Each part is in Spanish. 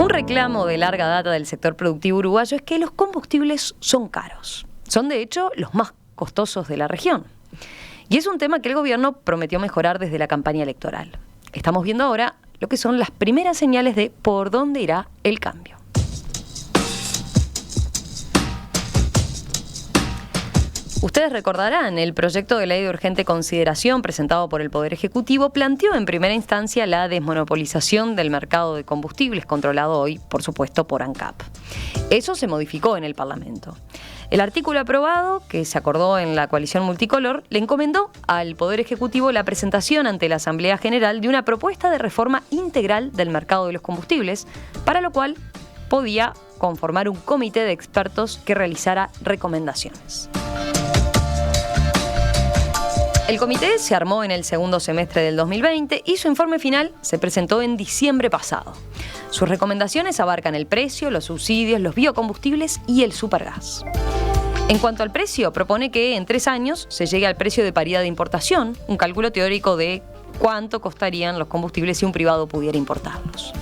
Un reclamo de larga data del sector productivo uruguayo es que los combustibles son caros. Son, de hecho, los más costosos de la región. Y es un tema que el gobierno prometió mejorar desde la campaña electoral. Estamos viendo ahora lo que son las primeras señales de por dónde irá el cambio. Ustedes recordarán, el proyecto de ley de urgente consideración presentado por el Poder Ejecutivo planteó en primera instancia la desmonopolización del mercado de combustibles, controlado hoy, por supuesto, por ANCAP. Eso se modificó en el Parlamento. El artículo aprobado, que se acordó en la coalición multicolor, le encomendó al Poder Ejecutivo la presentación ante la Asamblea General de una propuesta de reforma integral del mercado de los combustibles, para lo cual podía conformar un comité de expertos que realizara recomendaciones. El comité se armó en el segundo semestre del 2020 y su informe final se presentó en diciembre pasado. Sus recomendaciones abarcan el precio, los subsidios, los biocombustibles y el supergas. En cuanto al precio, propone que en 3 años se llegue al precio de paridad de importación, un cálculo teórico de cuánto costarían los combustibles si un privado pudiera importarlos.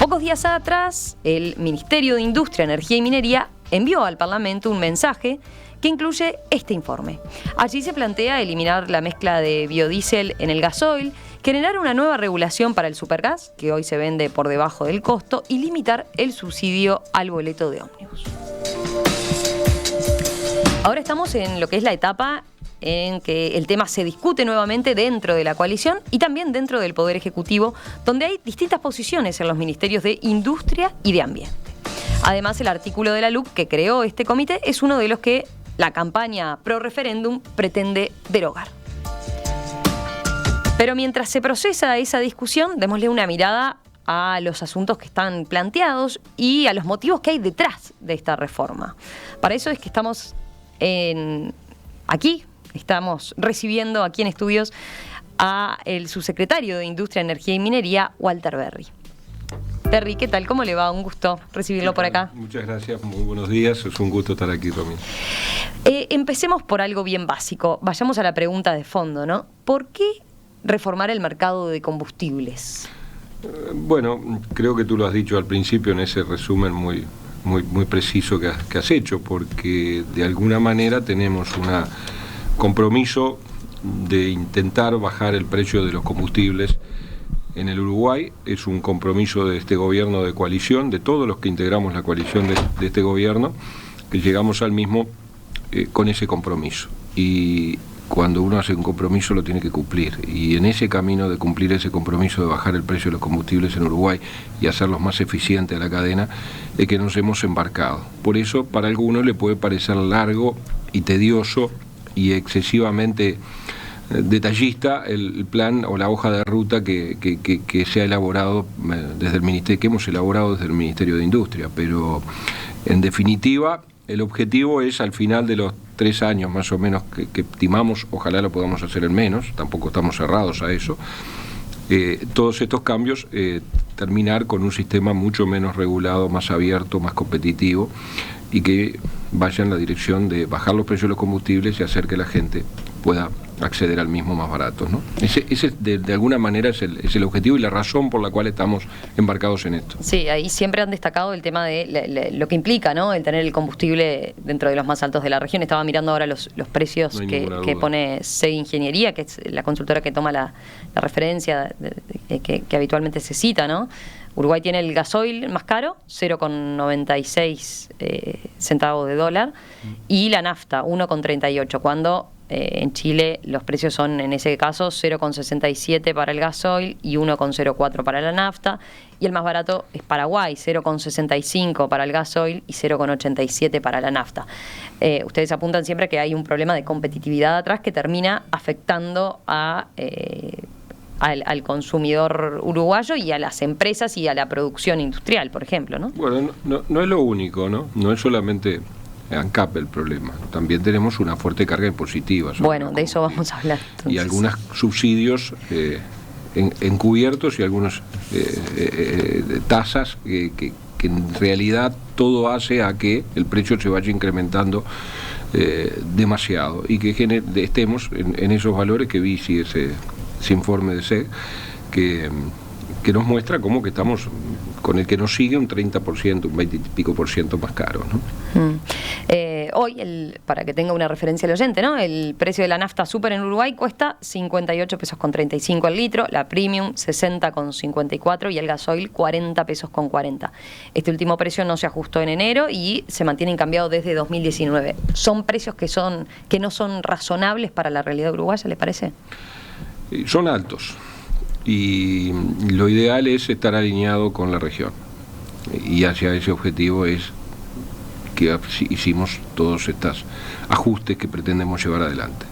Pocos días atrás, el Ministerio de Industria, Energía y Minería envió al Parlamento un mensaje que incluye este informe. Allí se plantea eliminar la mezcla de biodiesel en el gasoil, generar una nueva regulación para el supergas, que hoy se vende por debajo del costo, y limitar el subsidio al boleto de ómnibus. Ahora estamos en lo que es la etapa en que el tema se discute nuevamente dentro de la coalición y también dentro del Poder Ejecutivo, donde hay distintas posiciones en los ministerios de Industria y de Ambiente. Además, el artículo de la LUC que creó este comité es uno de los que la campaña pro referéndum pretende derogar. Pero mientras se procesa esa discusión, démosle una mirada a los asuntos que están planteados y a los motivos que hay detrás de esta reforma. Para eso es que estamos estamos recibiendo aquí en estudios a el subsecretario de Industria, Energía y Minería, Walter Berry. Berry, ¿qué tal? ¿Cómo le va? Un gusto recibirlo por acá. Muchas gracias, muy buenos días. Es un gusto estar aquí, Romy. Empecemos por algo bien básico. Vayamos a la pregunta de fondo, ¿no? ¿Por qué reformar el mercado de combustibles? Bueno, creo que tú lo has dicho al principio en ese resumen muy preciso que has hecho, porque de alguna manera tenemos un compromiso de intentar bajar el precio de los combustibles en el Uruguay. Es un compromiso de este gobierno de coalición, de todos los que integramos la coalición de este gobierno, que llegamos al mismo con ese compromiso. Y cuando uno hace un compromiso lo tiene que cumplir. Y en ese camino de cumplir ese compromiso de bajar el precio de los combustibles en Uruguay y hacerlos más eficientes a la cadena, es que nos hemos embarcado. Por eso, para algunos le puede parecer largo y tedioso y excesivamente detallista el plan o la hoja de ruta que se ha elaborado desde el Ministerio, que hemos elaborado desde el Ministerio de Industria, pero en definitiva el objetivo es al final de los 3 años más o menos que estimamos, ojalá lo podamos hacer en menos, tampoco estamos cerrados a eso, todos estos cambios, terminar con un sistema mucho menos regulado, más abierto, más competitivo y que vaya en la dirección de bajar los precios de los combustibles y hacer que la gente pueda acceder al mismo más barato, ¿no? Ese de alguna manera es el objetivo y la razón por la cual estamos embarcados en esto. Sí, ahí siempre han destacado el tema de lo que implica, ¿no?, el tener el combustible dentro de los más altos de la región. Estaba mirando ahora los precios que pone SEG Ingeniería, que es la consultora que toma la referencia que habitualmente se cita, ¿no? Uruguay tiene el gasoil más caro, 0,96 centavos de dólar, y la nafta, 1,38, cuando en Chile los precios son, en ese caso, 0,67 para el gasoil y 1,04 para la nafta, y el más barato es Paraguay, 0,65 para el gasoil y 0,87 para la nafta. Ustedes apuntan siempre que hay un problema de competitividad atrás que termina afectando al consumidor uruguayo y a las empresas y a la producción industrial, por ejemplo, ¿no? Bueno, no es lo único, ¿no? No es solamente ANCAP el problema. También tenemos una fuerte carga impositiva. Bueno, de eso vamos a hablar. Entonces. Y algunos subsidios encubiertos y algunas tasas que en realidad todo hace a que el precio se vaya incrementando demasiado y que estemos en esos valores que vi, ese informe de SEG que nos muestra cómo que estamos con el que nos sigue un 30%, un 20 y pico por ciento más caro, ¿no? Hoy, para que tenga una referencia el oyente, ¿no? El precio de la nafta super en Uruguay cuesta 58 pesos con 35 el litro, la premium 60 con 54 y el gasoil 40 pesos con 40. Este último precio no se ajustó en enero y se mantienen cambiados desde 2019. ¿Son precios que no son razonables para la realidad uruguaya, le parece? Son altos y lo ideal es estar alineado con la región y hacia ese objetivo es que hicimos todos estos ajustes que pretendemos llevar adelante.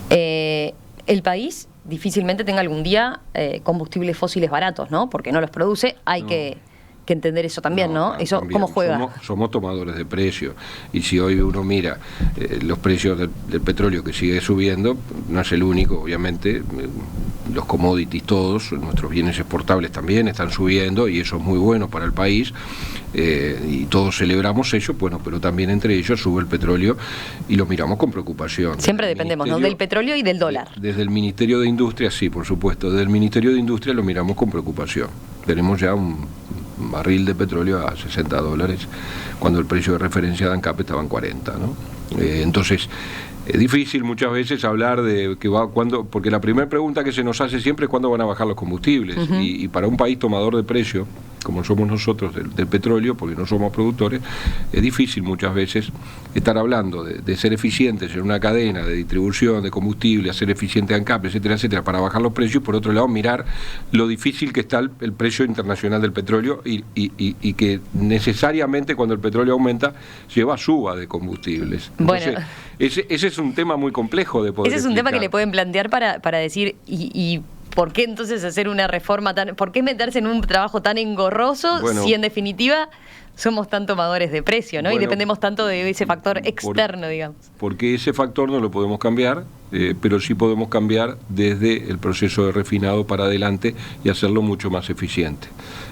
El país difícilmente tenga algún día combustibles fósiles baratos, ¿no? Porque no los produce, hay que entender eso también, ¿no? Eso, también. ¿cómo juega? Somos tomadores de precio y si hoy uno mira los precios del petróleo que sigue subiendo, no es el único, obviamente, los commodities todos, nuestros bienes exportables también están subiendo y eso es muy bueno para el país y todos celebramos ello, bueno, pero también entre ellos sube el petróleo y lo miramos con preocupación. Siempre dependemos, ¿no? Del petróleo y del dólar. Desde el Ministerio de Industria, sí, por supuesto, desde el Ministerio de Industria lo miramos con preocupación. Tenemos ya un barril de petróleo a $60, cuando el precio de referencia de ANCAP estaba en 40, ¿no? Entonces, es difícil muchas veces hablar de que cuándo, porque la primera pregunta que se nos hace siempre es cuándo van a bajar los combustibles, y para un país tomador de precio, como somos nosotros del petróleo, porque no somos productores, es difícil muchas veces estar hablando de ser eficientes en una cadena de distribución de combustible, hacer eficiente ANCAP, etcétera, etcétera, para bajar los precios, y por otro lado mirar lo difícil que está el precio internacional del petróleo y que necesariamente cuando el petróleo aumenta lleva suba de combustibles. Entonces, bueno, ese es un tema muy complejo de poder ese es un tema explicar. que le pueden plantear para decir y ¿por qué entonces hacer una reforma por qué meterse en un trabajo tan engorroso si en definitiva somos tan tomadores de precio, ¿no? Y dependemos tanto de ese factor externo, digamos? Porque ese factor no lo podemos cambiar, pero sí podemos cambiar desde el proceso de refinado para adelante y hacerlo mucho más eficiente.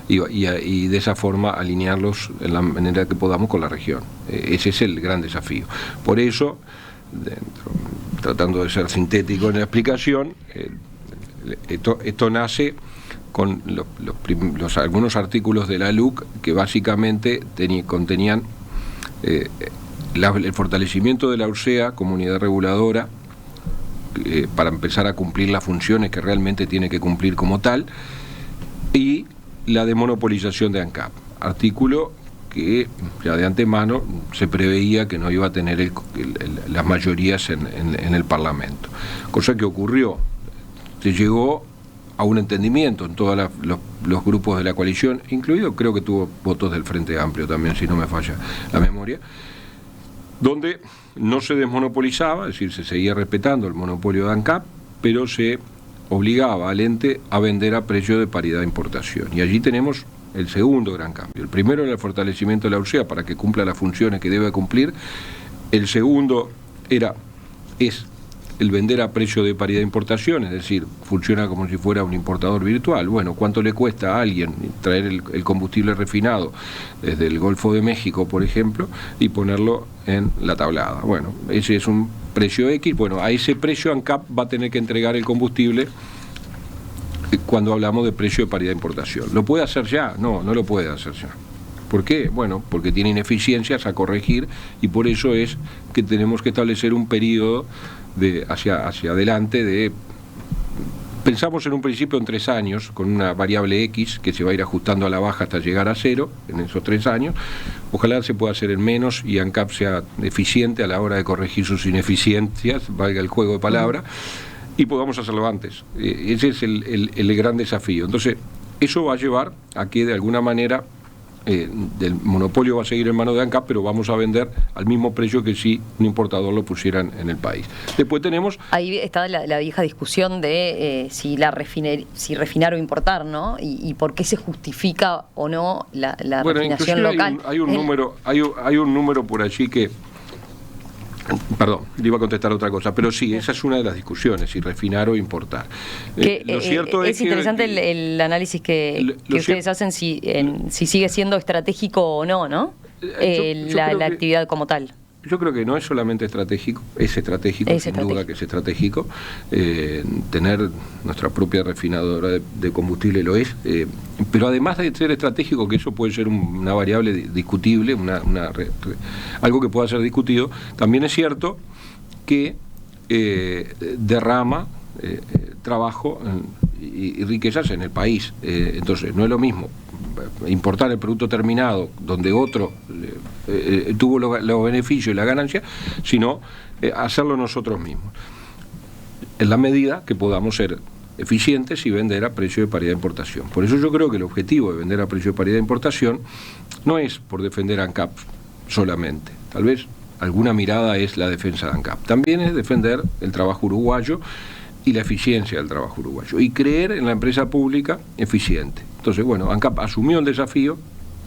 Y de esa forma alinearlos en la manera que podamos con la región. Ese es el gran desafío. Por eso, tratando de ser sintético en la explicación, esto nace con algunos artículos de la LUC que básicamente contenían el fortalecimiento de la URSEA como unidad reguladora para empezar a cumplir las funciones que realmente tiene que cumplir como tal, y la desmonopolización de ANCAP, artículo que ya de antemano se preveía que no iba a tener las mayorías en el Parlamento, cosa que ocurrió. Se llegó a un entendimiento en todos los grupos de la coalición, incluido creo que tuvo votos del Frente Amplio también, si no me falla la memoria, donde no se desmonopolizaba, es decir, se seguía respetando el monopolio de ANCAP, pero se obligaba al ente a vender a precio de paridad de importación. Y allí tenemos el segundo gran cambio. El primero era el fortalecimiento de la URSEA para que cumpla las funciones que debe cumplir. El segundo es el vender a precio de paridad de importación, es decir, funciona como si fuera un importador virtual. Bueno, ¿cuánto le cuesta a alguien traer el combustible refinado desde el Golfo de México, por ejemplo, y ponerlo en la tablada? Bueno, ese es un precio X. Bueno, a ese precio ANCAP va a tener que entregar el combustible cuando hablamos de precio de paridad de importación. ¿Lo puede hacer ya? No, no lo puede hacer ya. ¿Por qué? Bueno, porque tiene ineficiencias a corregir y por eso es que tenemos que establecer un periodo hacia adelante pensamos en un principio en 3 años, con una variable X que se va a ir ajustando a la baja hasta llegar a 0 en esos 3 años. Ojalá se pueda hacer en menos y ANCAP sea eficiente a la hora de corregir sus ineficiencias, valga el juego de palabras, y podamos hacerlo antes. Ese es el gran desafío. Entonces, eso va a llevar a que de alguna manera del monopolio va a seguir en manos de ANCAP, pero vamos a vender al mismo precio que si un importador lo pusiera en el país. Después tenemos... Ahí está la vieja discusión de si refinar o importar, ¿no? Y por qué se justifica o no la refinación local. Hay un número por allí que... Perdón, le iba a contestar otra cosa, pero sí, esa es una de las discusiones, si refinar o importar. Lo cierto es interesante el análisis que ustedes hacen si sigue siendo estratégico o no, ¿no? La actividad como tal. yo creo que no es solamente estratégico, sin duda que es estratégico. Tener nuestra propia refinadora de combustible lo es, pero además de ser estratégico, que eso puede ser una variable discutible, algo que pueda ser discutido, también es cierto que derrama trabajo y riquezas en el país. Entonces no es lo mismo importar el producto terminado donde otro tuvo los beneficios y la ganancia, sino hacerlo nosotros mismos, en la medida que podamos ser eficientes y vender a precio de paridad de importación. Por eso yo creo que el objetivo de vender a precio de paridad de importación no es por defender a ANCAP solamente, tal vez alguna mirada es la defensa de ANCAP, también es defender el trabajo uruguayo y la eficiencia del trabajo uruguayo, y creer en la empresa pública eficiente. Entonces, bueno, ANCAP asumió el desafío,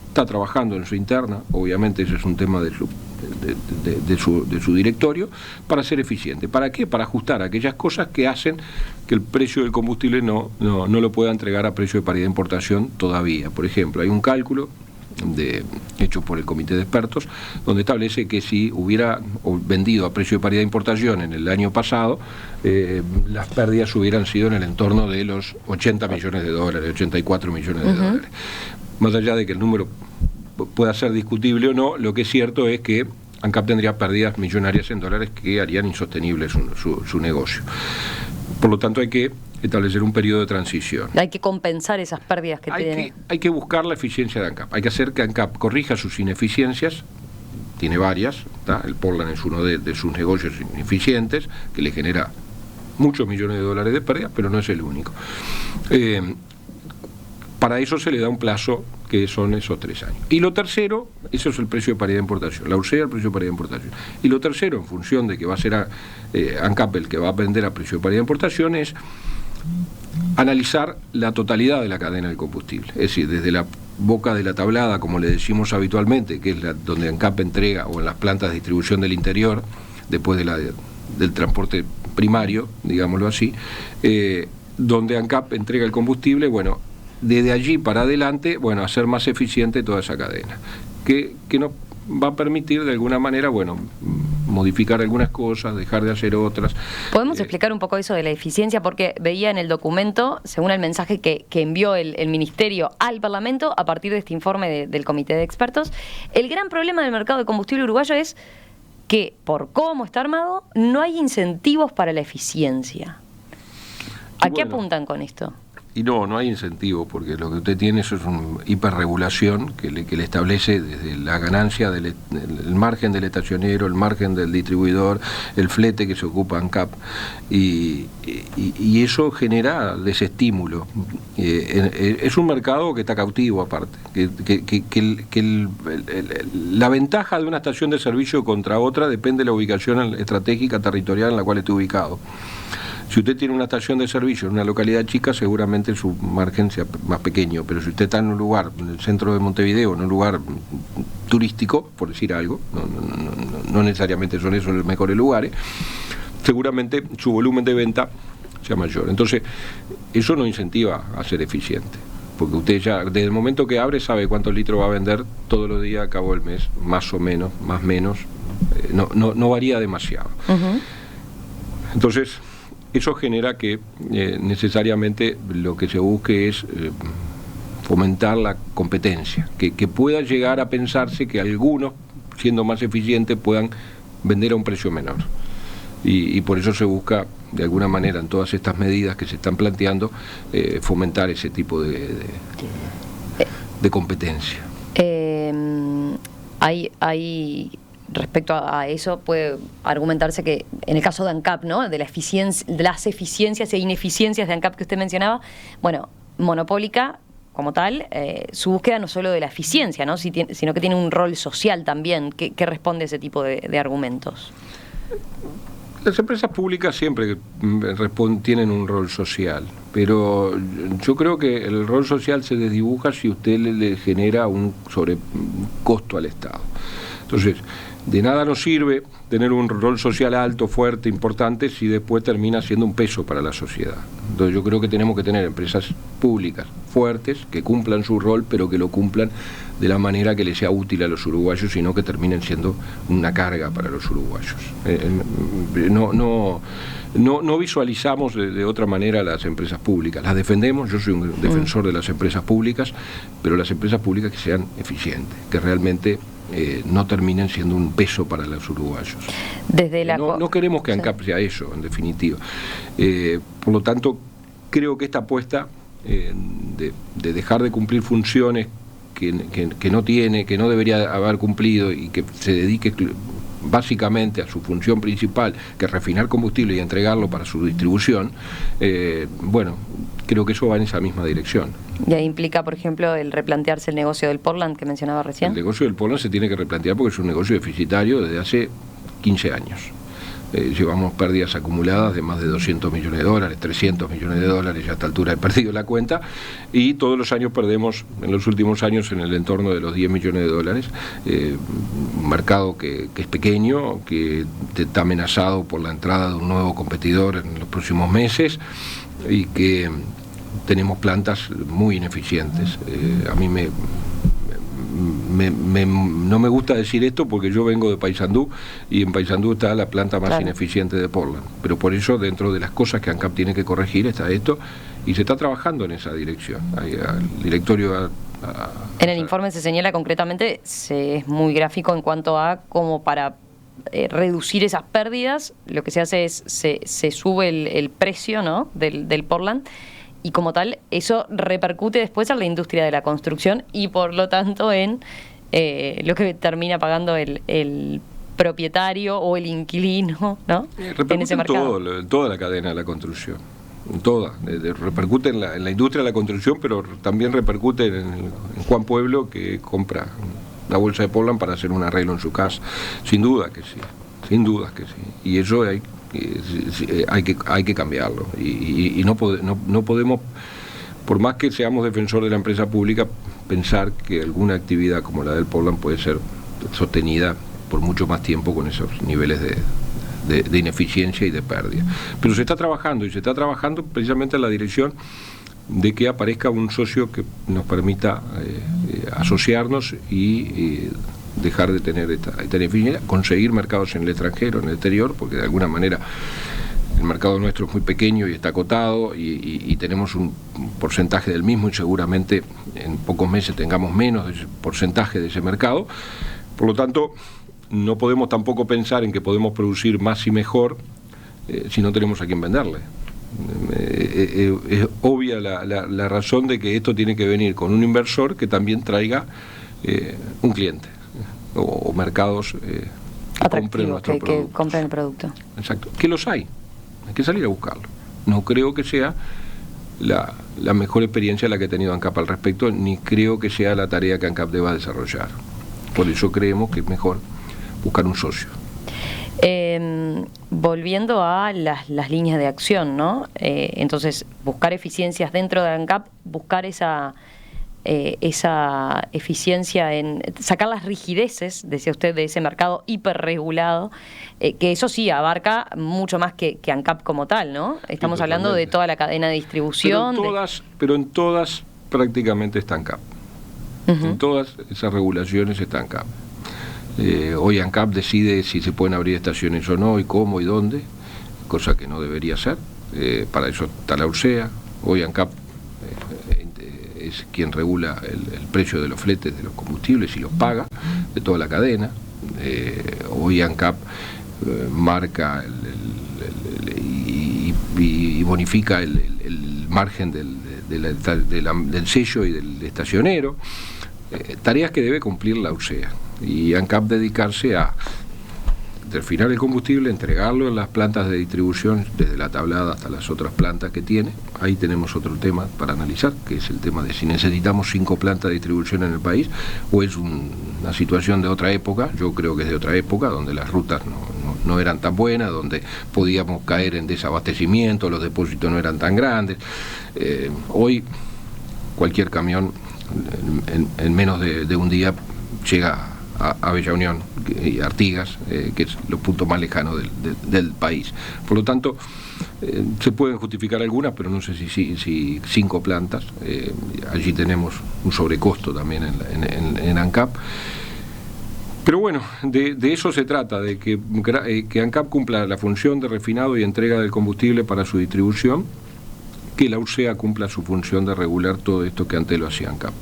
está trabajando en su interna, obviamente ese es un tema de su directorio, para ser eficiente. ¿Para qué? Para ajustar aquellas cosas que hacen que el precio del combustible no lo pueda entregar a precio de paridad de importación todavía. Por ejemplo, hay un cálculo hecho por el comité de expertos, donde establece que si hubiera vendido a precio de paridad de importación en el año pasado, las pérdidas hubieran sido en el entorno de los 80 millones de dólares, 84 millones de dólares. Más allá de que el número pueda ser discutible o no, lo que es cierto es que ANCAP tendría pérdidas millonarias en dólares que harían insostenible su negocio. Por lo tanto, hay que establecer un periodo de transición. Hay que compensar esas pérdidas que tiene. Hay que buscar la eficiencia de ANCAP. Hay que hacer que ANCAP corrija sus ineficiencias. Tiene varias. El Portland es uno de sus negocios ineficientes, que le genera muchos millones de dólares de pérdidas, pero no es el único. Para eso se le da un plazo que son esos 3 años. Y lo tercero, eso es el precio de paridad de importación, la URSEA, el precio de paridad de importación. Y lo tercero, en función de que va a ser ANCAP el que va a vender a precio de paridad de importación, es analizar la totalidad de la cadena del combustible. Es decir, desde la boca de la tablada, como le decimos habitualmente, que es donde ANCAP entrega, o en las plantas de distribución del interior, después del transporte primario, digámoslo así, donde ANCAP entrega el combustible, bueno, desde allí para adelante, bueno, hacer más eficiente toda esa cadena, que nos va a permitir de alguna manera, bueno, modificar algunas cosas, dejar de hacer otras. ¿Podemos explicar un poco eso de la eficiencia? Porque veía en el documento, según el mensaje que envió el Ministerio al Parlamento, a partir de este informe del Comité de Expertos, el gran problema del mercado de combustible uruguayo es que, por cómo está armado, no hay incentivos para la eficiencia. ¿A qué apuntan con esto? Y no hay incentivo, porque lo que usted tiene eso es una hiperregulación que le establece desde la ganancia el margen del estacionero, el margen del distribuidor, el flete que se ocupa ANCAP, y eso genera desestímulo. Es un mercado que está cautivo aparte, la ventaja de una estación de servicio contra otra depende de la ubicación estratégica territorial en la cual esté ubicado. Si usted tiene una estación de servicio en una localidad chica, seguramente su margen sea más pequeño, pero si usted está en un lugar, en el centro de Montevideo, en un lugar turístico, por decir algo, no necesariamente son esos los mejores lugares, seguramente su volumen de venta sea mayor. Entonces, eso no incentiva a ser eficiente, porque usted ya, desde el momento que abre, sabe cuántos litros va a vender todos los días a cabo del mes, más o menos, más o menos, no varía demasiado. Entonces, eso genera que necesariamente lo que se busque es fomentar la competencia, que pueda llegar a pensarse que algunos, siendo más eficientes, puedan vender a un precio menor. Y por eso se busca, de alguna manera, en todas estas medidas que se están planteando, fomentar ese tipo de competencia. Hay respecto a eso, puede argumentarse que en el caso de ANCAP, ¿no?, de las eficiencias e ineficiencias de ANCAP que usted mencionaba, bueno, monopólica como tal, su búsqueda no solo de la eficiencia, ¿no?, sino que tiene un rol social también. ¿Qué responde a ese tipo de argumentos? Las empresas públicas siempre tienen un rol social, pero yo creo que el rol social se desdibuja si usted le genera un sobrecosto al Estado. Entonces, de nada nos sirve tener un rol social alto, fuerte, importante, si después termina siendo un peso para la sociedad. Entonces yo creo que tenemos que tener empresas públicas fuertes, que cumplan su rol, pero que lo cumplan de la manera que les sea útil a los uruguayos y no que terminen siendo una carga para los uruguayos. No visualizamos de otra manera las empresas públicas. Las defendemos, yo soy un defensor de las empresas públicas, pero las empresas públicas que sean eficientes, que realmente no terminen siendo un peso para los uruguayos. No queremos que ANCAP sea eso, en definitiva. Por lo tanto, creo que esta apuesta de dejar de cumplir funciones que no tiene, que no debería haber cumplido y que se dedique básicamente a su función principal, que es refinar combustible y entregarlo para su distribución, bueno, creo que eso va en esa misma dirección. ¿Y ahí implica, por ejemplo, el replantearse el negocio del Portland que mencionaba recién? El negocio del Portland se tiene que replantear porque es un negocio deficitario desde hace 15 años. Llevamos pérdidas acumuladas de más de 200 millones de dólares, 300 millones de dólares, ya a esta altura he perdido la cuenta, y todos los años perdemos, en los últimos años, en el entorno de los 10 millones de dólares, un mercado que es pequeño, que está amenazado por la entrada de un nuevo competidor en los próximos meses, y que tenemos plantas muy ineficientes. A mí no me gusta decir esto porque yo vengo de Paysandú y en Paysandú está la planta más ineficiente de Portland, pero por eso dentro de las cosas que ANCAP tiene que corregir está esto y se está trabajando en esa dirección. El directorio en el informe se señala concretamente, es muy gráfico en cuanto a cómo para reducir esas pérdidas lo que se hace es se sube el precio, ¿no?, del Portland. Y como tal, eso repercute después en la industria de la construcción y por lo tanto en lo que termina pagando el propietario o el inquilino, ¿no?, en ese mercado. Toda la cadena de la construcción. Repercute en la industria de la construcción, pero también repercute en Juan Pueblo, que compra la bolsa de Portland para hacer un arreglo en su casa. Sin duda que sí, sin dudas que sí. Y eso hay que cambiarlo y no podemos, por más que seamos defensor de la empresa pública, pensar que alguna actividad como la del Portland puede ser sostenida por mucho más tiempo con esos niveles de ineficiencia y de pérdida. Pero se está trabajando y se está trabajando precisamente en la dirección de que aparezca un socio que nos permita asociarnos y dejar de tener esta ineficiencia, conseguir mercados en el extranjero, en el exterior, porque de alguna manera el mercado nuestro es muy pequeño y está acotado y tenemos un porcentaje del mismo y seguramente en pocos meses tengamos menos de ese porcentaje de ese mercado. Por lo tanto, no podemos tampoco pensar en que podemos producir más y mejor si no tenemos a quién venderle. Es obvia la razón de que esto tiene que venir con un inversor que también traiga un cliente o mercados atractivos, que compren el producto. Exacto, que los hay que salir a buscarlo. No creo que sea la mejor experiencia la que ha tenido ANCAP al respecto, ni creo que sea la tarea que ANCAP deba desarrollar. Por eso creemos que es mejor buscar un socio. Volviendo a las líneas de acción, ¿no? Entonces, buscar eficiencias dentro de ANCAP, buscar esa eficiencia en sacar las rigideces, decía usted, de ese mercado hiperregulado, que eso sí abarca mucho más que ANCAP como tal, ¿no? Estamos hablando de toda la cadena de distribución. Pero en todas prácticamente está ANCAP. En todas esas regulaciones está ANCAP. Hoy ANCAP decide si se pueden abrir estaciones o no, y cómo y dónde, cosa que no debería ser. Para eso está la URSEA. Hoy ANCAP es quien regula el precio de los fletes de los combustibles y los paga de toda la cadena. Hoy ANCAP marca y bonifica el margen del sello y del estacionero, tareas que debe cumplir la URSEA, y ANCAP dedicarse a refinar el combustible, entregarlo en las plantas de distribución, desde la tablada hasta las otras plantas que tiene. Ahí tenemos otro tema para analizar, que es el tema de si necesitamos 5 plantas de distribución en el país o es una situación de otra época. Yo creo que es de otra época, donde las rutas no eran tan buenas, donde podíamos caer en desabastecimiento, los depósitos no eran tan grandes. Hoy cualquier camión en menos de un día llega a Bella Unión y Artigas, que es los puntos más lejanos del país. Por lo tanto, se pueden justificar algunas, pero no sé si 5 plantas. Allí tenemos un sobrecosto también en ANCAP. Pero bueno, de eso se trata, de que ANCAP cumpla la función de refinado y entrega del combustible para su distribución, que la URSEA cumpla su función de regular todo esto que antes lo hacía ANCAP.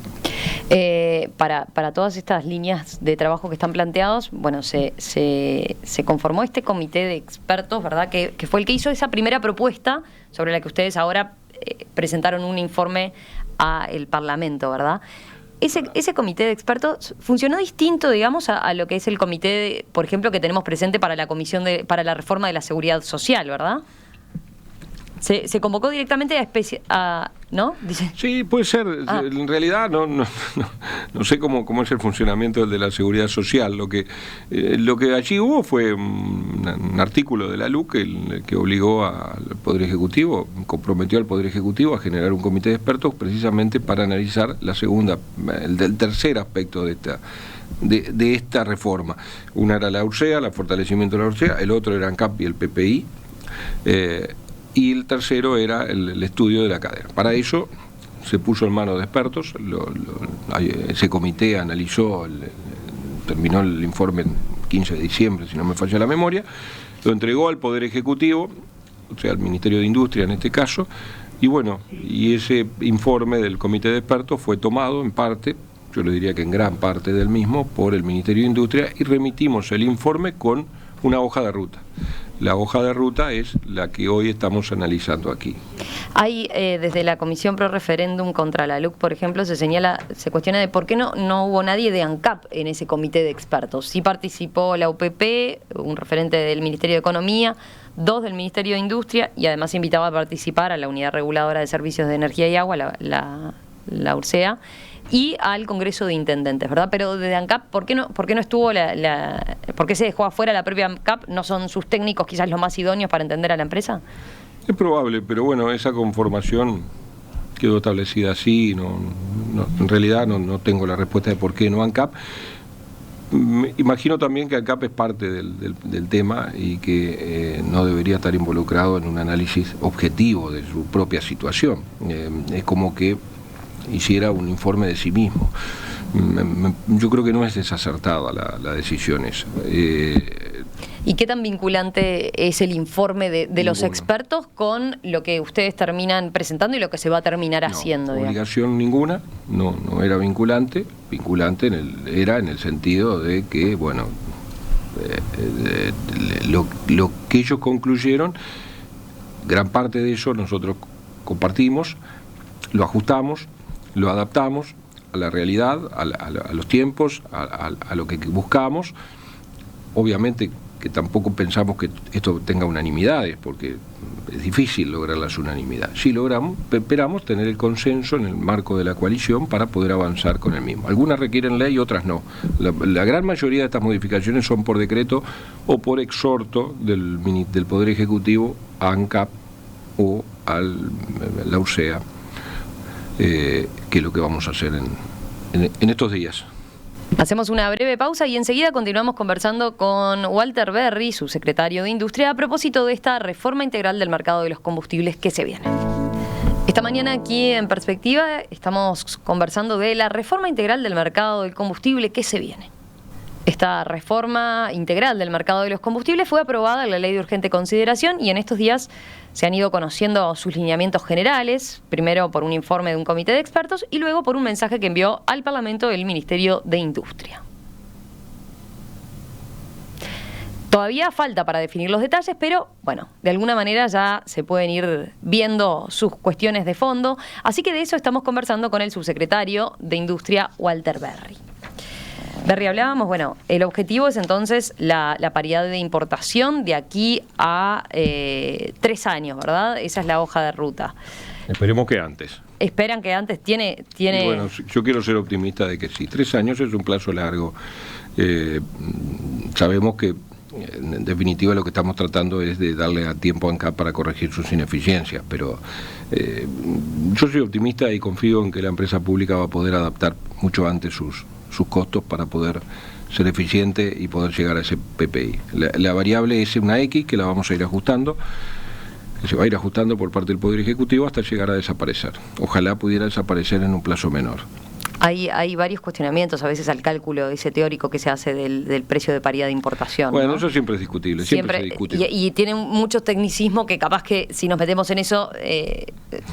Para todas estas líneas de trabajo que están planteados, bueno, se conformó este comité de expertos, ¿verdad? Que fue el que hizo esa primera propuesta sobre la que ustedes ahora presentaron un informe al Parlamento, ¿verdad? Ese comité de expertos funcionó distinto, digamos, a lo que es el comité, por ejemplo, que tenemos presente para la Comisión para la Reforma de la Seguridad Social, ¿verdad? Se convocó directamente ¿no? Dice. Sí, puede ser. En realidad no sé cómo es el funcionamiento del de la seguridad social. Lo que allí hubo fue un artículo de la LUC que obligó al Poder Ejecutivo, comprometió al Poder Ejecutivo a generar un comité de expertos precisamente para analizar el tercer aspecto de esta reforma. Una era la URSEA, el fortalecimiento de la URSEA, el otro era ANCAP y el PPI. Y el tercero era el estudio de la cadena. Para eso se puso en manos de expertos, ese comité analizó, terminó el informe el 15 de diciembre, si no me falla la memoria, lo entregó al Poder Ejecutivo, o sea, al Ministerio de Industria en este caso, y bueno, y ese informe del comité de expertos fue tomado en parte, yo le diría que en gran parte del mismo, por el Ministerio de Industria, y remitimos el informe con una hoja de ruta. La hoja de ruta es la que hoy estamos analizando aquí. Hay, desde la Comisión Pro Referéndum contra la LUC, por ejemplo, se cuestiona de por qué no hubo nadie de ANCAP en ese comité de expertos. Sí participó la UPP, un referente del Ministerio de Economía, 2 del Ministerio de Industria, y además invitaba a participar a la Unidad Reguladora de Servicios de Energía y Agua, la URSEA, y al Congreso de Intendentes, ¿verdad? Pero desde ANCAP, ¿por qué no estuvo por qué se dejó afuera la propia ANCAP? ¿No son sus técnicos quizás los más idóneos para entender a la empresa? Es probable, pero bueno, esa conformación quedó establecida así, en realidad no tengo la respuesta de por qué no ANCAP. Imagino también que ANCAP es parte del tema y que no debería estar involucrado en un análisis objetivo de su propia situación. Es como que hiciera un informe de sí mismo. Yo creo que no es desacertada la decisión esa. ¿Y qué tan vinculante es el informe de los expertos con lo que ustedes terminan presentando y lo que se va a terminar haciendo? Obligación ninguna, no era vinculante era en el sentido de que, bueno, lo que ellos concluyeron, gran parte de eso nosotros compartimos, lo ajustamos, lo adaptamos a la realidad, a los tiempos, a lo que buscamos. Obviamente que tampoco pensamos que esto tenga unanimidades, porque es difícil lograr las unanimidades. Sí esperamos tener el consenso en el marco de la coalición para poder avanzar con el mismo. Algunas requieren ley, otras no. La gran mayoría de estas modificaciones son por decreto o por exhorto del Poder Ejecutivo a ANCAP o a la URSEA, que es lo que vamos a hacer en estos días. Hacemos una breve pausa y enseguida continuamos conversando con Walter Berry, su secretario de Industria, a propósito de esta reforma integral del mercado de los combustibles que se viene. Esta mañana aquí en Perspectiva estamos conversando de la reforma integral del mercado del combustible que se viene. Esta reforma integral del mercado de los combustibles fue aprobada en la Ley de Urgente Consideración y en estos días se han ido conociendo sus lineamientos generales, primero por un informe de un comité de expertos y luego por un mensaje que envió al Parlamento el Ministerio de Industria. Todavía falta para definir los detalles, pero bueno, de alguna manera ya se pueden ir viendo sus cuestiones de fondo, así que de eso estamos conversando con el subsecretario de Industria, Walter Berry. Berry, hablábamos, bueno, el objetivo es entonces la paridad de importación de aquí a 3 años, ¿verdad? Esa es la hoja de ruta. Esperemos que antes. Esperan que antes tiene... Y bueno, yo quiero ser optimista de que sí. 3 años es un plazo largo. Sabemos que en definitiva lo que estamos tratando es de darle a tiempo a ANCAP para corregir sus ineficiencias, pero yo soy optimista y confío en que la empresa pública va a poder adaptar mucho antes sus costos para poder ser eficiente y poder llegar a ese PPI. La variable es una X que la vamos a ir ajustando, que se va a ir ajustando por parte del Poder Ejecutivo hasta llegar a desaparecer. Ojalá pudiera desaparecer en un plazo menor. Hay varios cuestionamientos a veces al cálculo ese teórico que se hace del precio de paridad de importación. Bueno, ¿no? Eso siempre es discutible, siempre se discute. Y tiene mucho tecnicismo que capaz que si nos metemos en eso...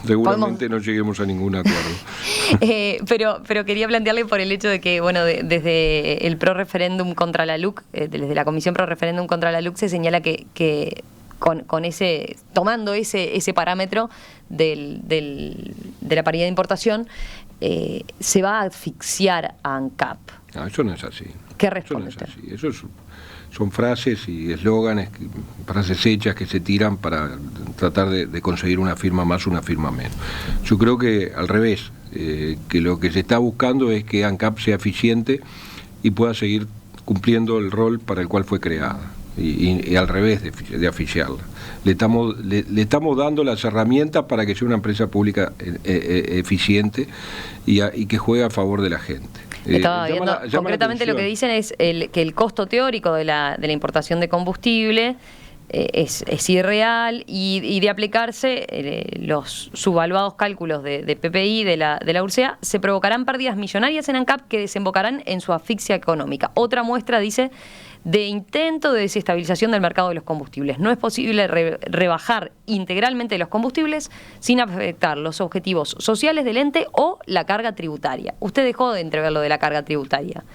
seguramente no lleguemos a ningún acuerdo. Pero quería plantearle por el hecho de que, bueno, desde el pro referéndum contra la LUC, desde la Comisión pro referéndum contra la LUC se señala que con ese, tomando ese parámetro de la paridad de importación, se va a asfixiar a ANCAP. No, eso no es así. ¿Qué responde usted? Eso son frases y eslóganes, frases hechas que se tiran para tratar de conseguir una firma más, una firma menos. Yo creo que al revés, que lo que se está buscando es que ANCAP sea eficiente y pueda seguir cumpliendo el rol para el cual fue creada. Y al revés de asfixiarla. Le estamos dando las herramientas para que sea una empresa pública eficiente y que juegue a favor de la gente. Estaba viendo, concretamente lo que dicen es que el costo teórico de la importación de combustible es irreal y de aplicarse los subvaluados cálculos de PPI de la URSSAF se provocarán pérdidas millonarias en ANCAP que desembocarán en su asfixia económica. Otra muestra, dice, de intento de desestabilización del mercado de los combustibles. No es posible rebajar integralmente los combustibles sin afectar los objetivos sociales del ente o la carga tributaria. Usted dejó de entrever lo de la carga tributaria.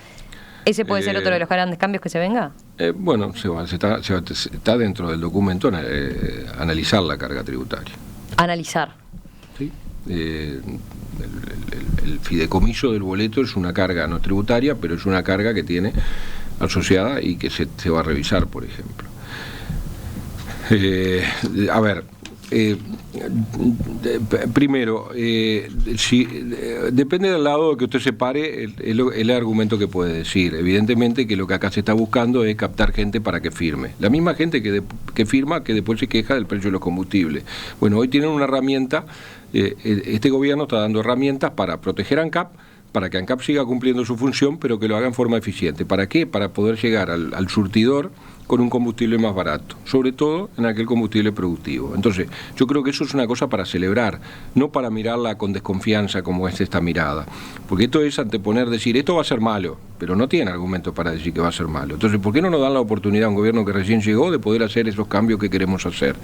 ¿Ese puede ser otro de los grandes cambios que se venga? Bueno, está dentro del documento analizar la carga tributaria. Analizar. Sí. El fideicomiso del boleto es una carga no tributaria, pero es una carga que tiene asociada y que se va a revisar, por ejemplo. Primero, depende del lado que usted se pare, el argumento que puede decir. Evidentemente que lo que acá se está buscando es captar gente para que firme. La misma gente que firma, que después se queja del precio de los combustibles. Bueno, hoy tienen una herramienta, este gobierno está dando herramientas para proteger a ANCAP, para que ANCAP siga cumpliendo su función, pero que lo haga en forma eficiente. ¿Para qué? Para poder llegar al surtidor con un combustible más barato, sobre todo en aquel combustible productivo. Entonces, yo creo que eso es una cosa para celebrar, no para mirarla con desconfianza como es esta mirada, porque esto es anteponer, decir, esto va a ser malo, pero no tiene argumento para decir que va a ser malo. Entonces, ¿por qué no nos dan la oportunidad a un gobierno que recién llegó de poder hacer esos cambios que queremos hacer?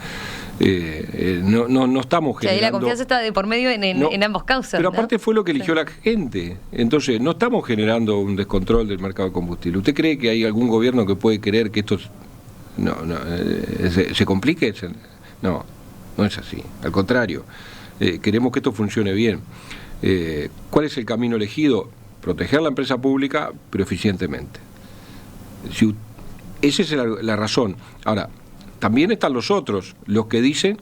No estamos generando... Sí, ahí la confianza está de por medio en ambos causas. Pero aparte, ¿no? fue lo que eligió la gente. Entonces, no estamos generando un descontrol del mercado de combustible. ¿Usted cree que hay algún gobierno que puede querer que esto se complique? No es así. Al contrario, queremos que esto funcione bien. ¿Cuál es el camino elegido? Proteger la empresa pública, pero eficientemente. Esa es la razón. Ahora, también están los otros, los que dicen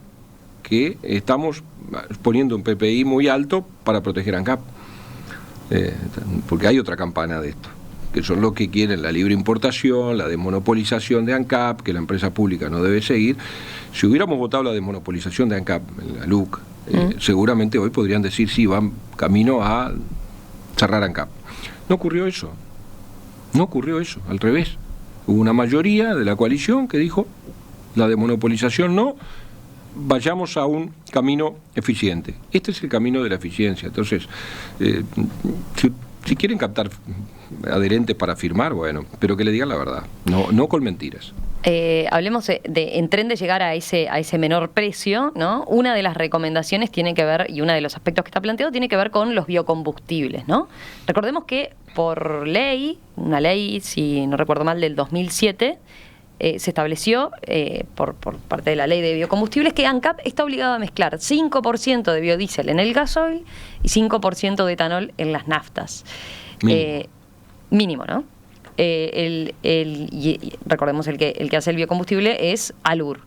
que estamos poniendo un PPI muy alto para proteger a ANCAP. Porque hay otra campana de esto, que son los que quieren la libre importación, la desmonopolización de ANCAP, que la empresa pública no debe seguir. Si hubiéramos votado la desmonopolización de ANCAP en la LUC, seguramente hoy podrían decir sí, van camino a cerrar ANCAP. No ocurrió eso, al revés. Hubo una mayoría de la coalición que dijo la desmonopolización no, vayamos a un camino eficiente. Este es el camino de la eficiencia. Entonces, si quieren captar adherentes para firmar, bueno, pero que le digan la verdad, no con mentiras. Hablemos en tren de llegar a ese menor precio, ¿no? Una de las recomendaciones tiene que ver, y uno de los aspectos que está planteado, tiene que ver con los biocombustibles, ¿no? Recordemos que por ley, una ley, si no recuerdo mal, del 2007, se estableció por parte de la ley de biocombustibles que ANCAP está obligado a mezclar 5% de biodiesel en el gasoil y 5% de etanol en las naftas. Mínimo, ¿no? Recordemos el que hace el biocombustible es Alur.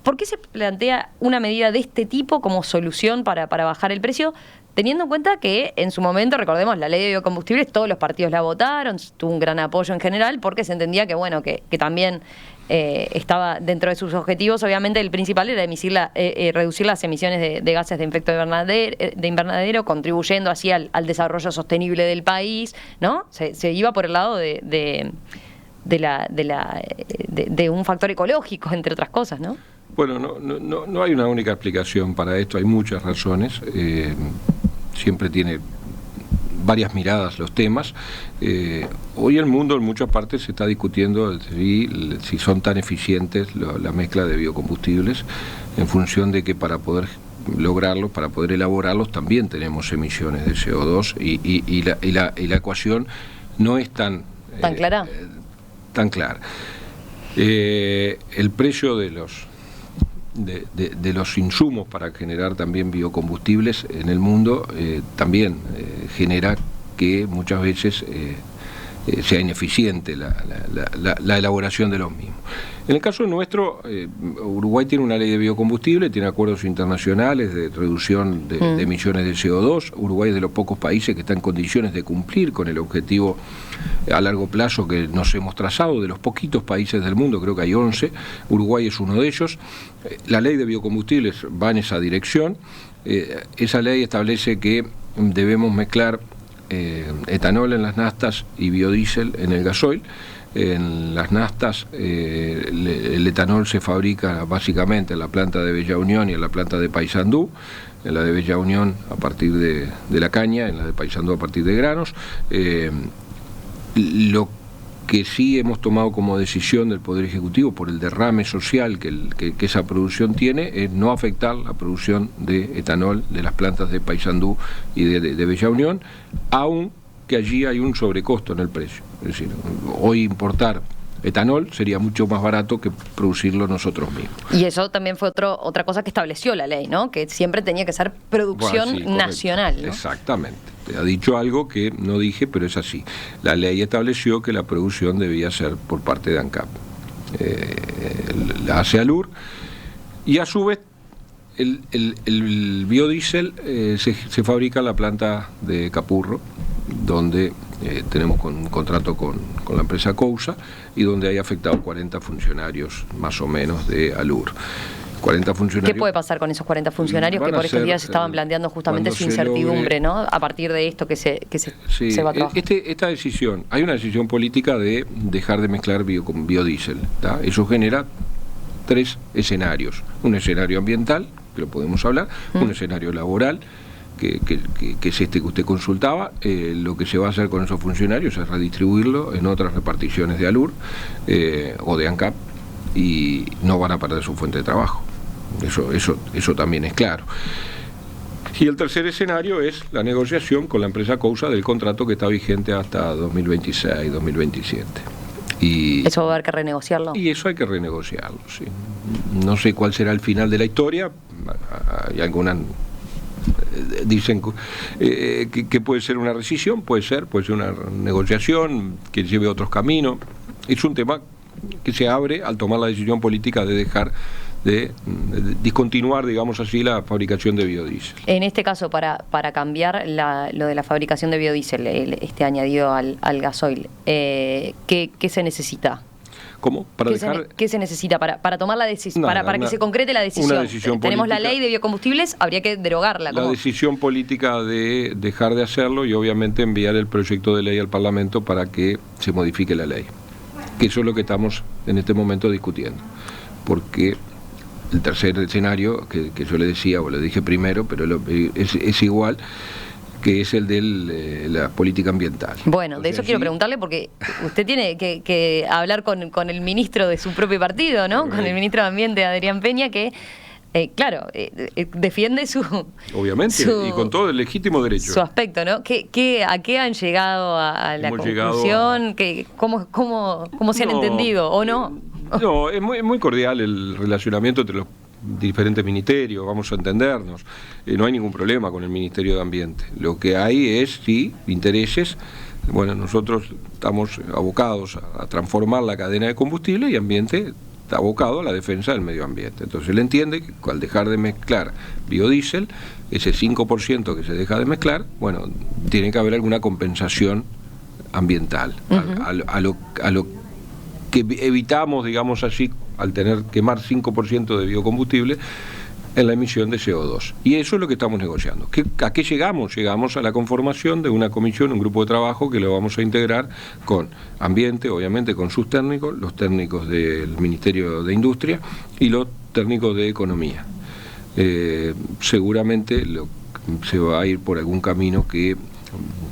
¿Por qué se plantea una medida de este tipo como solución para bajar el precio, teniendo en cuenta que en su momento, recordemos, la ley de biocombustibles, todos los partidos la votaron, tuvo un gran apoyo en general, porque se entendía que, bueno, que también estaba dentro de sus objetivos. Obviamente el principal era reducir las emisiones de gases de efecto de invernadero, contribuyendo así al desarrollo sostenible del país, ¿no? Se iba por el lado de un factor ecológico, entre otras cosas, ¿no? Bueno, no hay una única explicación para esto, hay muchas razones. Siempre tiene varias miradas los temas. Hoy el mundo en muchas partes se está discutiendo si son tan eficientes la mezcla de biocombustibles, en función de que para poder lograrlos, para poder elaborarlos, también tenemos emisiones de CO2 y la ecuación no es tan clara. Tan clara. El precio de los insumos para generar también biocombustibles en el mundo también genera que muchas veces sea ineficiente la elaboración de los mismos. En el caso nuestro, Uruguay tiene una ley de biocombustible, tiene acuerdos internacionales de reducción de emisiones de CO2. Uruguay es de los pocos países que está en condiciones de cumplir con el objetivo a largo plazo que nos hemos trazado. De los poquitos países del mundo, creo que hay 11, Uruguay es uno de ellos. La ley de biocombustibles va en esa dirección. Esa ley establece que debemos mezclar etanol en las naftas y biodiesel en el gasoil. En las naftas el etanol se fabrica básicamente en la planta de Bella Unión y en la planta de Paysandú. En la de Bella Unión a partir de la caña, en la de Paysandú a partir de granos. Lo que sí hemos tomado como decisión del Poder Ejecutivo, por el derrame social que esa producción tiene, es no afectar la producción de etanol de las plantas de Paysandú y de Bella Unión, aun que allí hay un sobrecosto en el precio. Es decir, hoy importar etanol sería mucho más barato que producirlo nosotros mismos. Y eso también fue otra cosa que estableció la ley, ¿no? Que siempre tenía que ser producción nacional, ¿no? Exactamente. Te ha dicho algo que no dije, pero es así. La ley estableció que la producción debía ser por parte de ANCAP. La hace ALUR, y a su vez el biodiesel se fabrica en la planta de Capurro, donde tenemos un contrato con la empresa Cousa, y donde hay afectados 40 funcionarios más o menos de ALUR. 40 funcionarios. ¿Qué puede pasar con esos 40 funcionarios que por estos días estaban planteando justamente su incertidumbre, ¿no? A partir de esto que se va a trabajar. Esta decisión, hay una decisión política de dejar de mezclar con biodiesel, ¿tá? Eso genera 3 escenarios. Un escenario ambiental, que lo podemos hablar, un escenario laboral, que es este que usted consultaba. Lo que se va a hacer con esos funcionarios es redistribuirlo en otras reparticiones de ALUR o de ANCAP, y no van a perder su fuente de trabajo. Eso también es claro. Y el tercer escenario es la negociación con la empresa Cousa del contrato que está vigente hasta 2026, 2027. Y eso va a haber que renegociarlo. Y eso hay que renegociarlo, sí. No sé cuál será el final de la historia. Hay algunas dicen que puede ser una rescisión, puede ser una negociación que lleve otros caminos. Es un tema que se abre al tomar la decisión política de dejar de discontinuar, digamos así, la fabricación de biodiesel. En este caso, para cambiar lo de la fabricación de biodiesel, este añadido al gasoil, ¿qué se necesita? ¿Cómo? ¿Qué se necesita para tomar la decisión, para que se concrete la decisión? Una decisión Tenemos política. La ley de biocombustibles, habría que derogarla. La decisión política de dejar de hacerlo, y obviamente enviar el proyecto de ley al Parlamento para que se modifique la ley. Que eso es lo que estamos en este momento discutiendo. Porque el tercer escenario, que yo le decía, o le dije primero, pero es igual, que es el de la política ambiental. Bueno, de eso quiero preguntarle, porque usted tiene que hablar con el ministro de su propio partido, ¿no? Con el ministro de Ambiente, Adrián Peña, que claro, defiende obviamente, y con todo el legítimo derecho. Su aspecto, ¿no? ¿A qué han llegado a la conclusión? ¿Cómo se han entendido o no? No, es muy cordial el relacionamiento entre los diferentes ministerios, vamos a entendernos. No hay ningún problema con el Ministerio de Ambiente. Lo que hay es, sí, intereses. Bueno, nosotros estamos abocados a transformar la cadena de combustible, y Ambiente está abocado a la defensa del medio ambiente. Entonces él entiende que al dejar de mezclar biodiesel, ese 5% que se deja de mezclar, bueno, tiene que haber alguna compensación ambiental. A lo que evitamos, digamos así, al tener quemar 5% de biocombustible en la emisión de CO2. Y eso es lo que estamos negociando. ¿A qué llegamos? Llegamos a la conformación de una comisión, un grupo de trabajo que lo vamos a integrar con ambiente, obviamente con sus técnicos, los técnicos del Ministerio de Industria y los técnicos de Economía. Seguramente se va a ir por algún camino que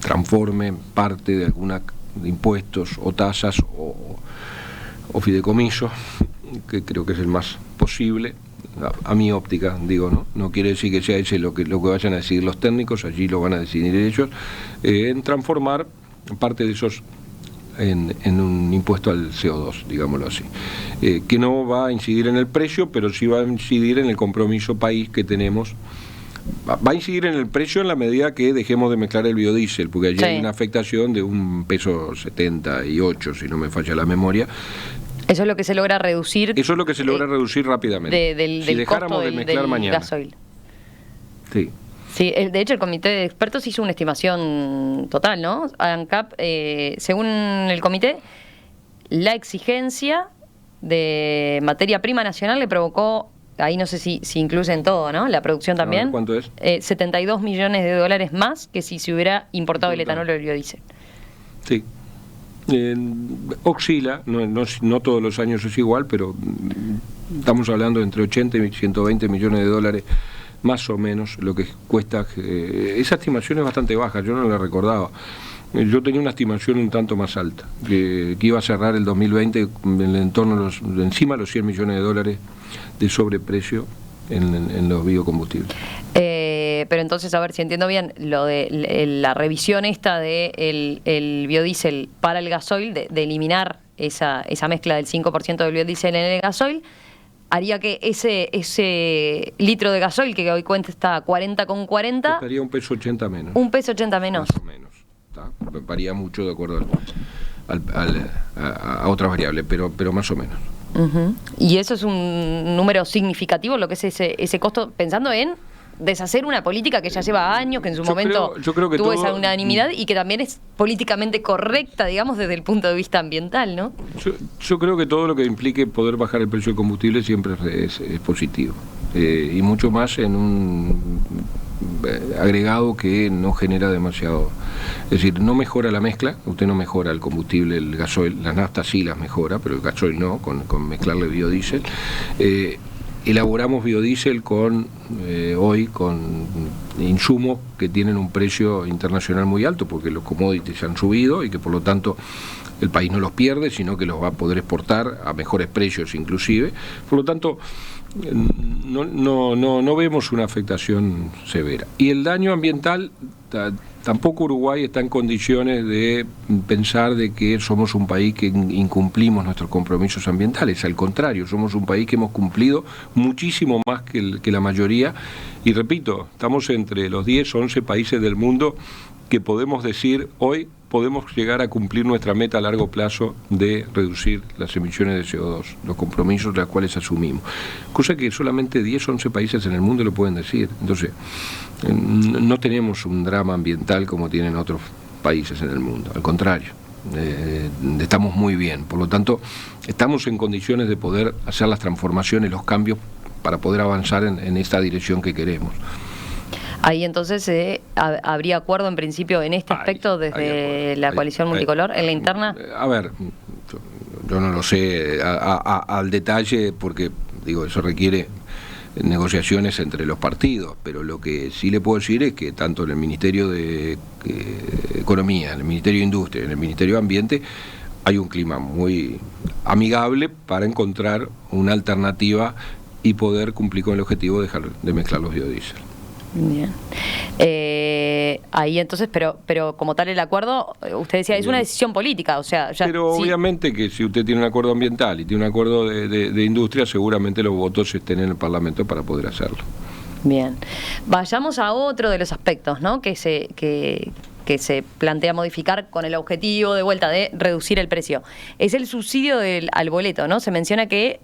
transforme parte de alguna de impuestos o tasas o fideicomisos, que creo que es el más posible. A mi óptica, digo, no quiere decir que sea ese lo que vayan a decidir los técnicos, allí lo van a decidir ellos, en transformar parte de esos en un impuesto al CO2, digámoslo así, que no va a incidir en el precio, pero sí va a incidir en el compromiso país que tenemos. Va a incidir en el precio en la medida que dejemos de mezclar el biodiesel, porque allí hay una afectación de $1.78, si no me falla la memoria. Eso es lo que se logra reducir. Eso es lo que se logra reducir rápidamente. Si dejáramos de mezclar mañana. Gasoil. Sí. Sí, de hecho el comité de expertos hizo una estimación total, ¿no? ANCAP, según el comité, la exigencia de materia prima nacional le provocó, ahí no sé si incluyen todo, ¿no? La producción también. ¿Cuánto es? $72 millones más que si se hubiera importado el etanol o el biodiesel. Sí. Oscila, no todos los años es igual, pero estamos hablando de entre 80 y 120 millones de dólares, más o menos, lo que cuesta. Esa estimación es bastante baja, yo no la recordaba. Yo tenía una estimación un tanto más alta, que iba a cerrar el 2020 en el entorno encima de los 100 millones de dólares de sobreprecio en los biocombustibles. Pero entonces, a ver si entiendo bien, lo de la revisión esta de el biodiesel para el gasoil, de eliminar esa mezcla del 5% del biodiesel en el gasoil, haría que ese litro de gasoil que hoy cuesta 40,40 estaría $1.80 menos. $1.80 menos. Más o menos. Varía mucho de acuerdo a otras variables, pero más o menos. Uh-huh. Y eso es un número significativo, lo que es ese costo, pensando en deshacer una política que ya lleva años, que en su momento tuvo esa unanimidad y que también es políticamente correcta, digamos, desde el punto de vista ambiental, ¿no? Yo creo que todo lo que implique poder bajar el precio del combustible siempre es positivo, y mucho más en un agregado que no genera demasiado. Es decir, no mejora la mezcla, usted no mejora el combustible, el gasoil, las naftas sí las mejora, pero el gasoil no, con mezclarle biodiesel. Elaboramos biodiesel hoy con insumos que tienen un precio internacional muy alto, porque los commodities han subido y que por lo tanto el país no los pierde, sino que los va a poder exportar a mejores precios inclusive. Por lo tanto, no vemos una afectación severa. Y el daño ambiental, tampoco Uruguay está en condiciones de pensar de que somos un país que incumplimos nuestros compromisos ambientales. Al contrario, somos un país que hemos cumplido muchísimo más que la mayoría. Y repito, estamos entre los 10 o 11 países del mundo que podemos decir hoy podemos llegar a cumplir nuestra meta a largo plazo de reducir las emisiones de CO2, los compromisos de los cuales asumimos. Cosa que solamente 10 o 11 países en el mundo lo pueden decir. Entonces, no tenemos un drama ambiental como tienen otros países en el mundo, al contrario. Estamos muy bien, por lo tanto estamos en condiciones de poder hacer las transformaciones, los cambios para poder avanzar en esta dirección que queremos. Ahí entonces habría acuerdo en principio en este aspecto desde la coalición multicolor, en la interna. A ver, yo no lo sé al detalle porque digo eso requiere negociaciones entre los partidos, pero lo que sí le puedo decir es que tanto en el Ministerio de Economía, en el Ministerio de Industria, en el Ministerio de Ambiente hay un clima muy amigable para encontrar una alternativa y poder cumplir con el objetivo de dejar de mezclar los biodiesel. Bien. Ahí entonces, pero como tal el acuerdo, usted decía, es una decisión política, o sea... Pero sí. Obviamente que si usted tiene un acuerdo ambiental y tiene un acuerdo de industria, seguramente los votos estén en el Parlamento para poder hacerlo. Bien. Vayamos a otro de los aspectos, ¿no? Que se plantea modificar con el objetivo de vuelta de reducir el precio. Es el subsidio al boleto, ¿no? Se menciona que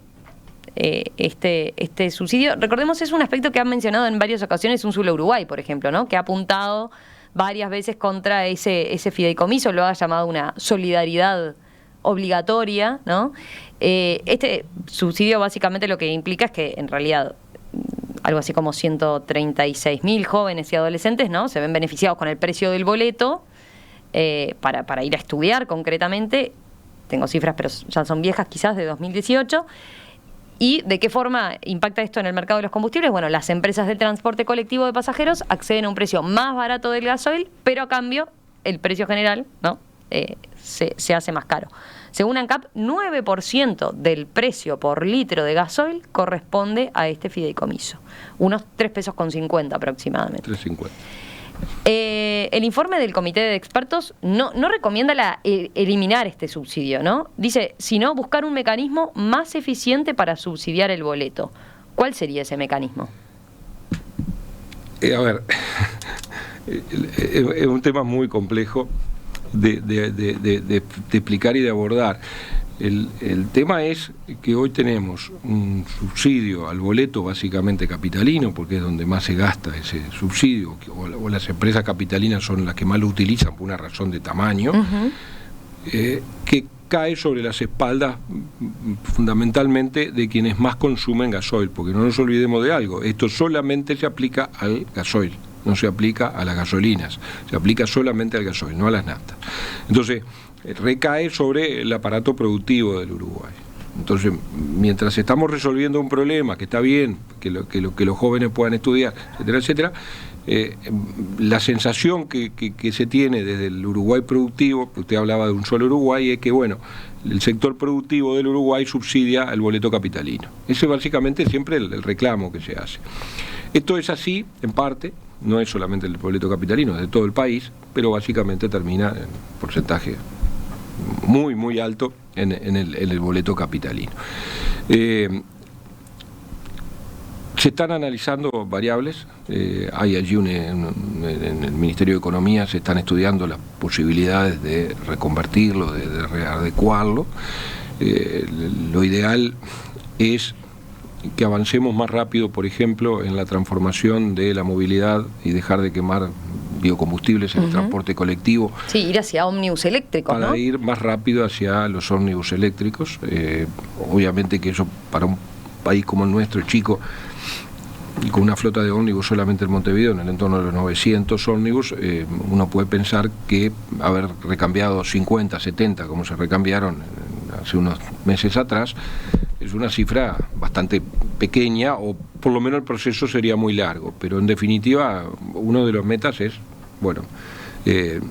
este subsidio. Recordemos, es un aspecto que han mencionado en varias ocasiones Úrsula Uruguay, por ejemplo, ¿no? Que ha apuntado varias veces contra ese fideicomiso, lo ha llamado una solidaridad obligatoria, ¿no? Este subsidio básicamente lo que implica es que en realidad algo así como 136.000 jóvenes y adolescentes, ¿no?, se ven beneficiados con el precio del boleto para ir a estudiar concretamente. Tengo cifras, pero ya son viejas quizás, de 2018. ¿Y de qué forma impacta esto en el mercado de los combustibles? Bueno, las empresas de transporte colectivo de pasajeros acceden a un precio más barato del gasoil, pero a cambio el precio general, ¿no?, se hace más caro. Según ANCAP, 9% del precio por litro de gasoil corresponde a este fideicomiso. Unos 3,50 pesos aproximadamente. 3,50. El informe del comité de expertos no recomienda eliminar este subsidio, ¿no? Dice, sino buscar un mecanismo más eficiente para subsidiar el boleto. ¿Cuál sería ese mecanismo? A ver, es un tema muy complejo de explicar y de abordar. El tema es que hoy tenemos un subsidio al boleto básicamente capitalino, porque es donde más se gasta ese subsidio, o las empresas capitalinas son las que más lo utilizan por una razón de tamaño, que cae sobre las espaldas fundamentalmente de quienes más consumen gasoil, porque no nos olvidemos de algo, esto solamente se aplica al gasoil, no se aplica a las gasolinas, se aplica solamente al gasoil, no a las naftas. Entonces, recae sobre el aparato productivo del Uruguay. Entonces, mientras estamos resolviendo un problema, que está bien, que los jóvenes puedan estudiar, etcétera, etcétera, la sensación que se tiene desde el Uruguay productivo, usted hablaba de un solo Uruguay, es que, bueno, el sector productivo del Uruguay subsidia el boleto capitalino. Ese es básicamente siempre el reclamo que se hace. Esto es así, en parte, no es solamente el boleto capitalino, es de todo el país, pero básicamente termina en porcentaje muy, muy alto en el boleto capitalino. Se están analizando variables, hay allí en el Ministerio de Economía se están estudiando las posibilidades de reconvertirlo, de readecuarlo. Lo ideal es que avancemos más rápido, por ejemplo, en la transformación de la movilidad y dejar de quemar biocombustibles en el transporte colectivo. Sí, ir hacia ómnibus eléctricos, para, ¿no?, ir más rápido hacia los ómnibus eléctricos. Obviamente que eso, para un país como el nuestro, chico, y con una flota de ómnibus solamente en Montevideo, en el entorno de los 900 ómnibus, uno puede pensar que haber recambiado 50, 70, como se recambiaron hace unos meses atrás, es una cifra bastante pequeña, o por lo menos el proceso sería muy largo, pero en definitiva uno de los metas es, bueno,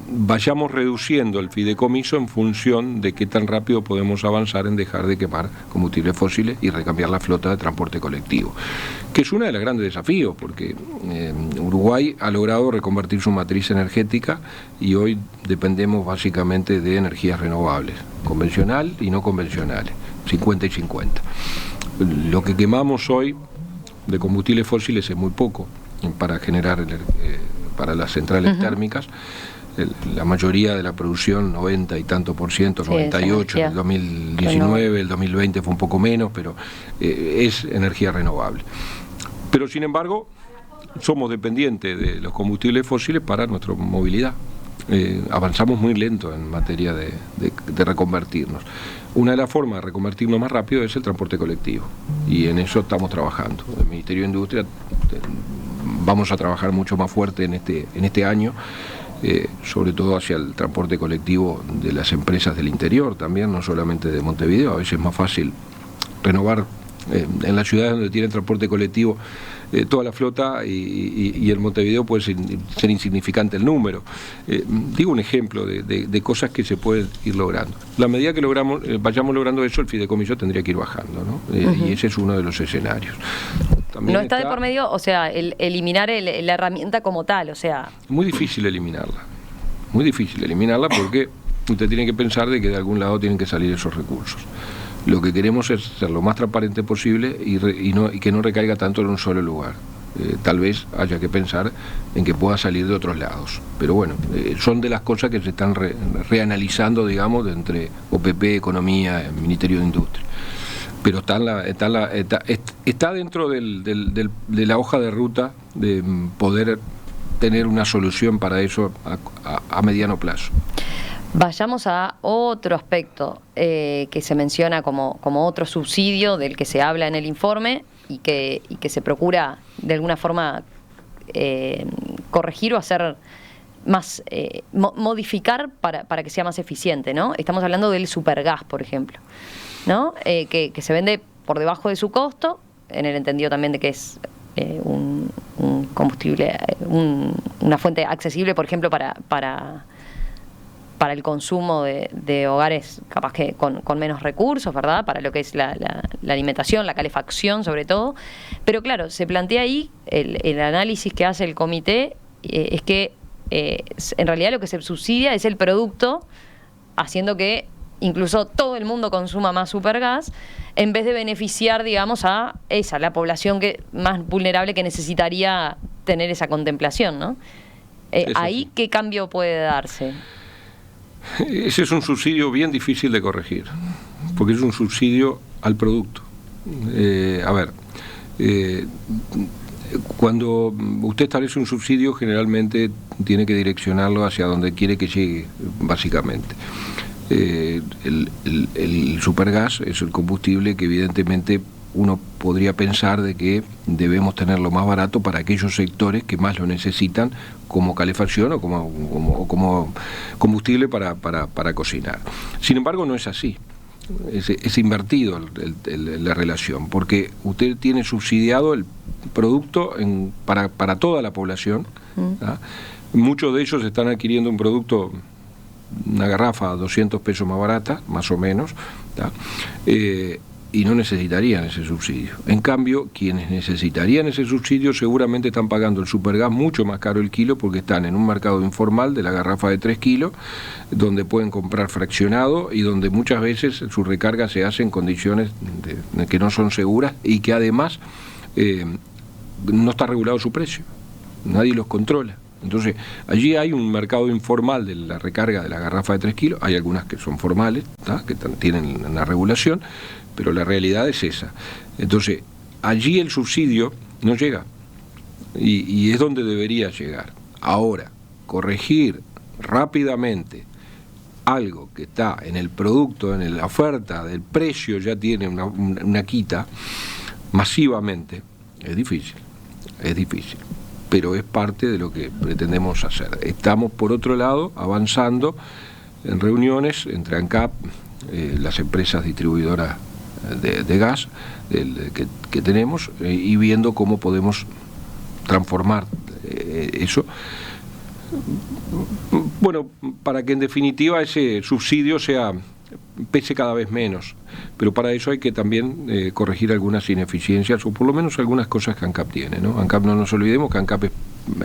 vayamos reduciendo el fideicomiso en función de qué tan rápido podemos avanzar en dejar de quemar combustibles fósiles y recambiar la flota de transporte colectivo, que es uno de los grandes desafíos, porque Uruguay ha logrado reconvertir su matriz energética y hoy dependemos básicamente de energías renovables, convencional y no convencionales, 50 y 50. Lo que quemamos hoy de combustibles fósiles es muy poco para generar para las centrales térmicas. La mayoría de la producción, 90 y tanto por ciento, 98, en el 2019, el 2020 fue un poco menos, pero es energía renovable. Pero sin embargo, somos dependientes de los combustibles fósiles para nuestra movilidad. Avanzamos muy lento en materia de reconvertirnos. Una de las formas de reconvertirnos más rápido es el transporte colectivo, y en eso estamos trabajando. El Ministerio de Industria vamos a trabajar mucho más fuerte en este año, sobre todo hacia el transporte colectivo de las empresas del interior también, no solamente de Montevideo. A veces es más fácil renovar en las ciudades donde tienen transporte colectivo toda la flota, y en Montevideo puede ser insignificante el número. Digo un ejemplo de cosas que se pueden ir logrando. La medida que vayamos logrando eso, el fideicomiso tendría que ir bajando, ¿no? Y ese es uno de los escenarios. También no está de por medio, o sea, eliminar la herramienta como tal, o sea... Muy difícil eliminarla porque usted tiene que pensar de que de algún lado tienen que salir esos recursos. Lo que queremos es ser lo más transparente posible y que no recaiga tanto en un solo lugar. Tal vez haya que pensar en que pueda salir de otros lados. Pero bueno, son de las cosas que se están reanalizando, digamos, entre OPP, Economía, Ministerio de Industria. pero está dentro de la hoja de ruta de poder tener una solución para eso a mediano plazo. Vayamos a otro aspecto que se menciona como otro subsidio del que se habla en el informe y que se procura de alguna forma corregir o hacer más, modificar para que sea más eficiente, ¿no? Estamos hablando del supergas, por ejemplo, ¿no? Que se vende por debajo de su costo, en el entendido también de que es un combustible, una fuente accesible, por ejemplo, para el consumo de hogares capaz que con menos recursos, ¿verdad? Para lo que es la alimentación, la calefacción sobre todo. Pero claro, se plantea ahí, el análisis que hace el comité es que en realidad lo que se subsidia es el producto, haciendo que incluso todo el mundo consuma más supergas, en vez de beneficiar, digamos, a la población más vulnerable que necesitaría tener esa contemplación, ¿no? Ahí, ¿qué cambio puede darse? Ese es un subsidio bien difícil de corregir, porque es un subsidio al producto. Cuando usted establece un subsidio, generalmente tiene que direccionarlo hacia donde quiere que llegue, básicamente. El supergas es el combustible que evidentemente uno podría pensar de que debemos tenerlo más barato para aquellos sectores que más lo necesitan, como calefacción o como combustible para cocinar. Sin embargo, no es así. Es invertido la relación, porque usted tiene subsidiado el producto para toda la población. ¿Ah? Muchos de ellos están adquiriendo un producto, una garrafa a 200 pesos más barata, más o menos, y no necesitarían ese subsidio. En cambio, quienes necesitarían ese subsidio seguramente están pagando el supergas mucho más caro el kilo, porque están en un mercado informal de la garrafa de 3 kilos, donde pueden comprar fraccionado y donde muchas veces su recarga se hace en condiciones que no son seguras y que además no está regulado su precio. Nadie los controla. Entonces, allí hay un mercado informal de la recarga de la garrafa de 3 kilos, hay algunas que son formales, que tienen una regulación, pero la realidad es esa. Entonces, allí el subsidio no llega, y es donde debería llegar. Ahora, corregir rápidamente algo que está en el producto, en la oferta del precio, ya tiene una quita masivamente, es difícil, pero es parte de lo que pretendemos hacer. Estamos, por otro lado, avanzando en reuniones entre ANCAP, las empresas distribuidoras de gas que tenemos, y viendo cómo podemos transformar eso, bueno, para que en definitiva ese subsidio pese cada vez menos, pero para eso hay que también corregir algunas ineficiencias, o por lo menos algunas cosas que ANCAP tiene, ¿no? ANCAP, no nos olvidemos que ANCAP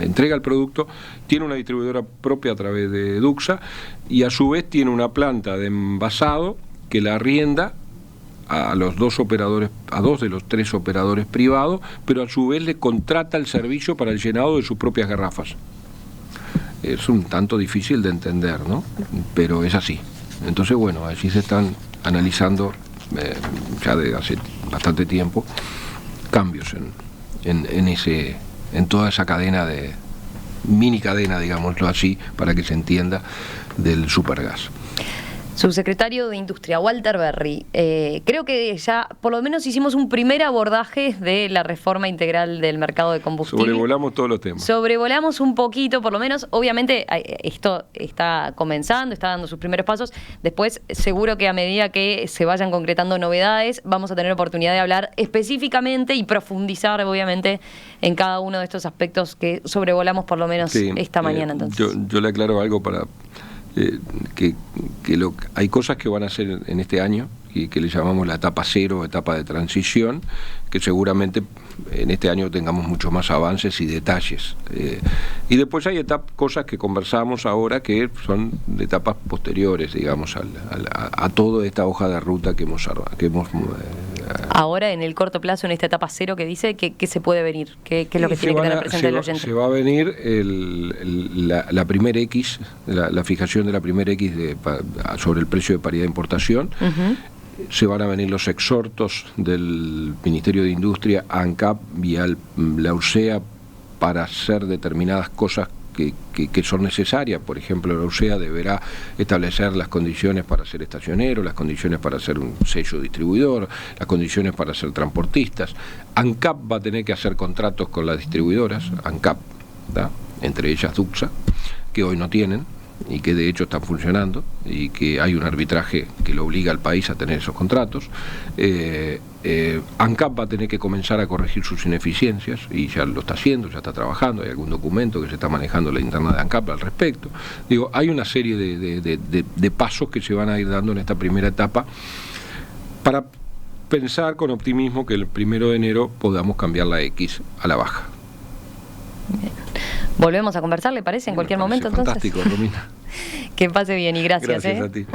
entrega el producto, tiene una distribuidora propia a través de Duxa, y a su vez tiene una planta de envasado que la arrienda a los dos de los 3 operadores privados, pero a su vez le contrata el servicio para el llenado de sus propias garrafas. Es un tanto difícil de entender, ¿no? Pero es así. Entonces, bueno, así se están analizando ya de hace bastante tiempo cambios en toda esa cadena mini cadena, digámoslo así, para que se entienda, del supergas. Subsecretario de Industria, Walter Berry, creo que ya por lo menos hicimos un primer abordaje de la reforma integral del mercado de combustible. Sobrevolamos todos los temas. Sobrevolamos un poquito, por lo menos. Obviamente esto está comenzando, está dando sus primeros pasos. Después, seguro que a medida que se vayan concretando novedades, vamos a tener oportunidad de hablar específicamente y profundizar, obviamente, en cada uno de estos aspectos que sobrevolamos por lo menos esta mañana. Entonces, yo le aclaro algo para... hay cosas que van a hacer en este año y que le llamamos la etapa 0, etapa de transición, que seguramente en este año tengamos muchos más avances y detalles. Y después hay cosas que conversamos ahora que son de etapas posteriores, digamos, a toda esta hoja de ruta que hemos ahora, en el corto plazo, en esta etapa 0 que dice, ¿qué se puede venir? ¿Qué es lo que tiene que tener presente el oyente? Se va a venir la primer X, la fijación de la primer X sobre el precio de paridad de importación. se van a venir los exhortos del Ministerio de Industria a ANCAP y a la URSEA para hacer determinadas cosas que son necesarias. Por ejemplo, la URSEA deberá establecer las condiciones para ser estacionero, las condiciones para ser un sello distribuidor, las condiciones para ser transportistas. ANCAP va a tener que hacer contratos con las distribuidoras, ANCAP, ¿da? Entre ellas DUCSA, que hoy no tienen y que de hecho están funcionando, y que hay un arbitraje que lo obliga al país a tener esos contratos. ANCAP va a tener que comenzar a corregir sus ineficiencias, y ya lo está haciendo, ya está trabajando, hay algún documento que se está manejando en la interna de ANCAP al respecto. Digo, hay una serie de pasos que se van a ir dando en esta primera etapa para pensar con optimismo que el 1 de enero podamos cambiar la X a la baja. Bien. Volvemos a conversar, ¿le parece? En cualquier momento, entonces. Fantástico, Romina. Que pase bien y gracias. Gracias a ti.